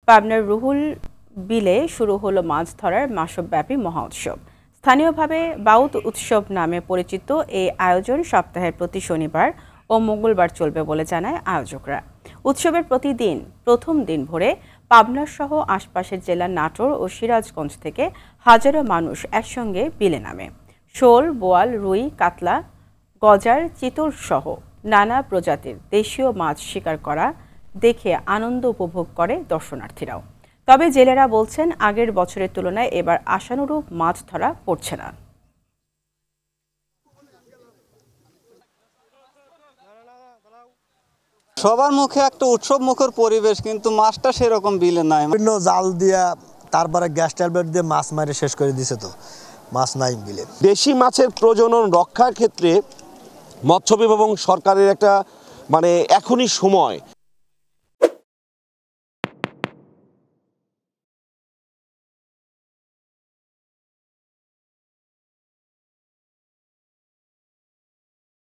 পাবনার রুহুল বিলে শুরু হলো মাছ ধরার মাসব্যাপী মহোৎসব। স্থানীয়ভাবে বাউত উৎসব নামে পরিচিত এই আয়োজন সপ্তাহের প্রতি শনিবার ও মঙ্গলবার চলবে বলে জানায় আয়োজকরা। উৎসবের প্রতিদিন প্রথম দিন ভোরে পাবনা সহ আশপাশের জেলার নাটোর ও সিরাজগঞ্জ থেকে হাজারো মানুষ একসঙ্গে বিলে নামে। শোল, বোয়াল, রুই, কাতলা, গজার, চিতল সহ নানা প্রজাতির দেশীয় মাছ শিকার করা দেখে আনন্দ উপভোগ করে দর্শনার্থীরাও। তবে জেলেরা বলছেন আগের বছরের তুলনায় এবার আশানুরূপ মাছ ধরা পড়ছে না। সবার মুখে একটা উৎসব মুখর পরিবেশ, কিন্তু মাছটা সেরকম বিলে নাই। বিভিন্ন জাল দিয়া তারপরে গ্যাস ট্যাবলেট দিয়ে মাছ মারে শেষ করে দিছে, তো মাছ নাই বিলে। দেশি মাছের প্রজনন রক্ষার ক্ষেত্রে মৎস্য বিভাগ এবং সরকারের একটা এখনই সময়।